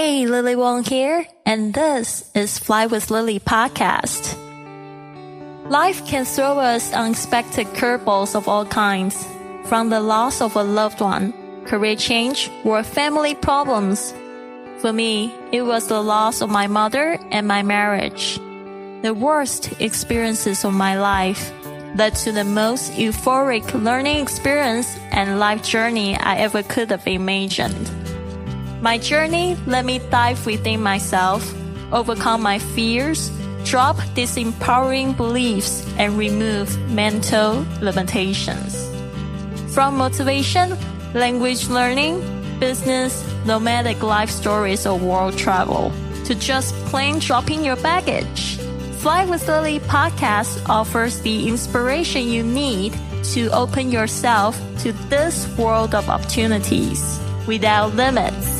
Hey, Lily Wong here, and this is Fly with Lily podcast. Life can throw us unexpected curveballs of all kinds, from the loss of a loved one, career change, or family problems. For me, it was the loss of my mother and my marriage. The worst experiences of my life led to the most euphoric learning experience and life journey I ever could have imagined. My journey let me dive within myself, overcome my fears, drop disempowering beliefs, and remove mental limitations. From motivation, language learning, business, nomadic life stories, or world travel, to just plain dropping your baggage, Fly with Lily podcast offers the inspiration you need to open yourself to this world of opportunities without limits.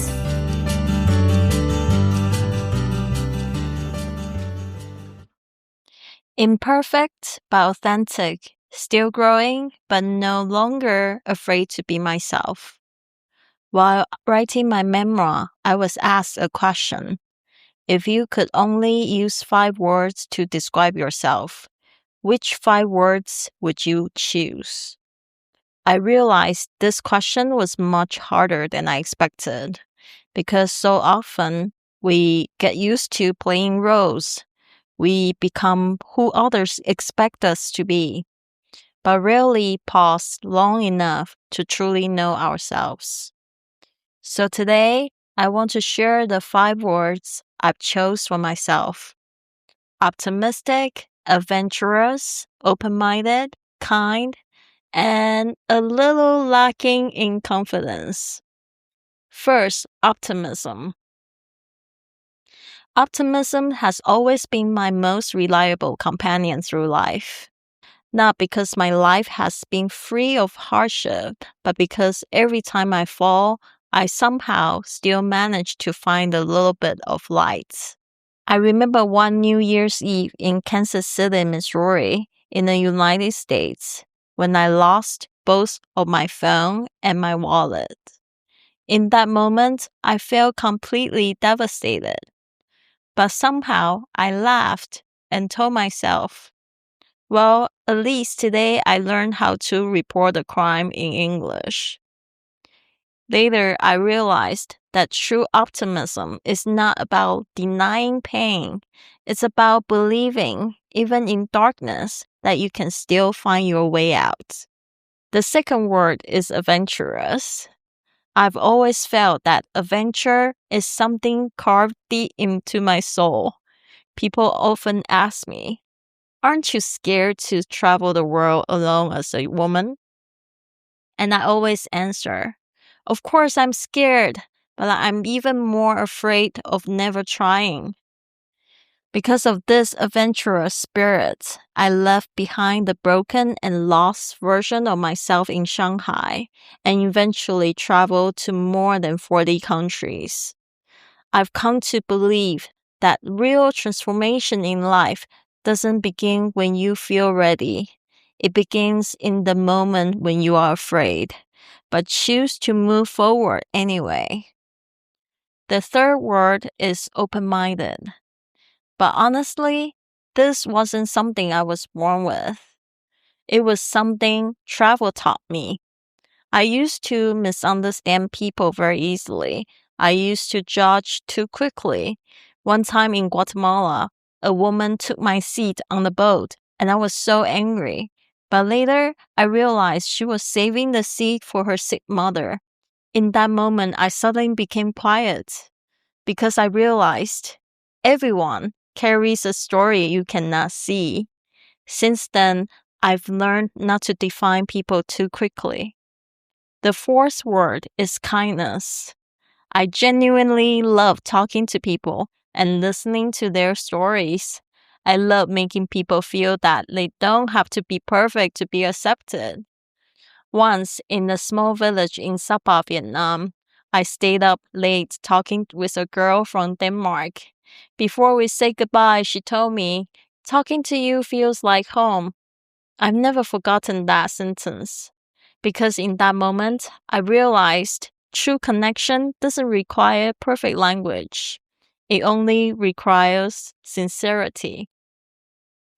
Imperfect but authentic, still growing but no longer afraid to be myself. While writing my memoir, I was asked a question. If you could only use 5 words to describe yourself, which 5 words would you choose? I realized this question was much harder than I expected, because so often we get used to playing roles. We become who others expect us to be, but rarely pause long enough to truly know ourselves. So today, I want to share the 5 words I've chose for myself. Optimistic, adventurous, open-minded, kind, and a little lacking in confidence. First, optimism. Optimism has always been my most reliable companion through life. Not because my life has been free of hardship, but because every time I fall, I somehow still manage to find a little bit of light. I remember one New Year's Eve in Kansas City, Missouri, in the United States, when I lost both of my phone and my wallet. In that moment, I felt completely devastated. But somehow I laughed and told myself, well, at least today I learned how to report a crime in English. Later, I realized that true optimism is not about denying pain. It's about believing, even in darkness, that you can still find your way out. The second word is adventurous. I've always felt that adventure is something carved deep into my soul. People often ask me, aren't you scared to travel the world alone as a woman? And I always answer, of course I'm scared, but I'm even more afraid of never trying. Because of this adventurous spirit, I left behind the broken and lost version of myself in Shanghai and eventually traveled to more than 40 countries. I've come to believe that real transformation in life doesn't begin when you feel ready. It begins in the moment when you are afraid, but choose to move forward anyway. The third word is open-minded. But honestly, this wasn't something I was born with. It was something travel taught me. I used to misunderstand people very easily. I used to judge too quickly. One time in Guatemala, a woman took my seat on the boat, and I was so angry. But later, I realized she was saving the seat for her sick mother. In that moment, I suddenly became quiet because I realized everyone carries a story you cannot see. Since then, I've learned not to define people too quickly. The fourth word is kindness. I genuinely love talking to people and listening to their stories. I love making people feel that they don't have to be perfect to be accepted. Once, in a small village in Sapa, Vietnam, I stayed up late talking with a girl from Denmark. Before we said goodbye, she told me, talking to you feels like home. I've never forgotten that sentence, because in that moment, I realized True connection doesn't require perfect language. It only requires sincerity.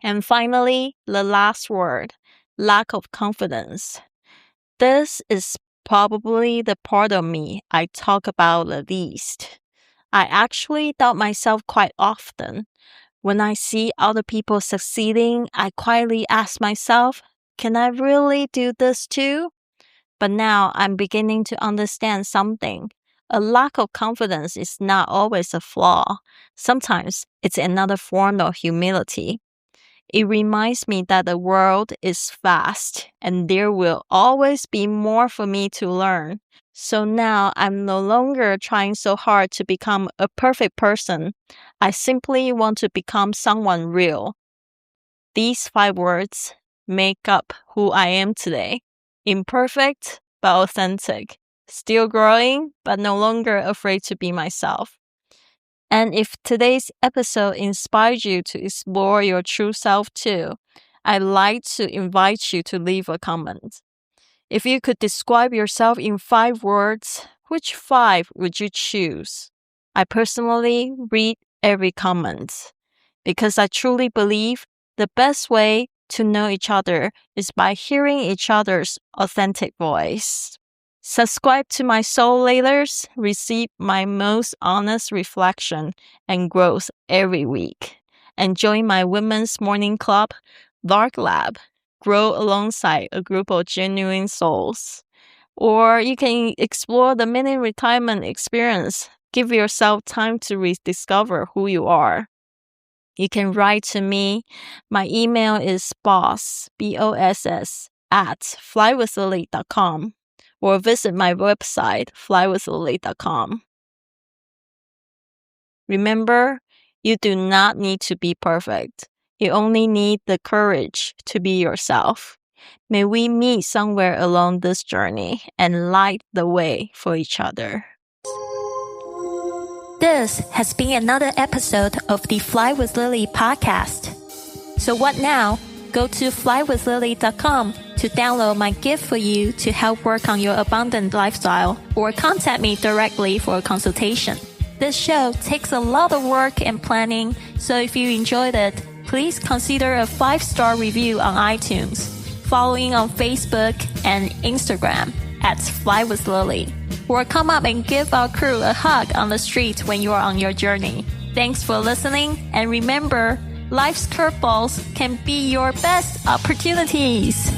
And finally, the last word, lack of confidence. This is probably the part of me I talk about the least. I actually doubt myself quite often. When I see other people succeeding, I quietly ask myself, can I really do this too? But now I'm beginning to understand something. A lack of confidence is not always a flaw. Sometimes it's another form of humility. It reminds me that the world is vast and there will always be more for me to learn. So now I'm no longer trying so hard to become a perfect person. I simply want to become someone real. These 5 words make up who I am today. Imperfect, but authentic. Still growing, but no longer afraid to be myself. And if today's episode inspired you to explore your true self too, I'd like to invite you to leave a comment. If you could describe yourself in 5 words, which 5 would you choose? I personally read every comment because I truly believe the best way to know each other is by hearing each other's authentic voice. Subscribe to my soul letters, receive my most honest reflection and growth every week. And join my women's morning club, Dark Lab. Grow alongside a group of genuine souls. Or you can explore the mini retirement experience. Give yourself time to rediscover who you are. You can write to me. My email is boss, B-O-S-S, @flywithlily.com. Or visit my website, flywithlily.com. Remember, you do not need to be perfect. You only need the courage to be yourself. May we meet somewhere along this journey and light the way for each other. This has been another episode of the Fly with Lily podcast. So what now? Go to flywithlily.com to download my gift for you to help work on your abundant lifestyle, or contact me directly for a consultation. This show takes a lot of work and planning, so if you enjoyed it, please consider a 5-star review on iTunes, following on Facebook and Instagram @flywithlily, or come up and give our crew a hug on the street when you are on your journey. Thanks for listening, and remember, life's curveballs can be your best opportunities.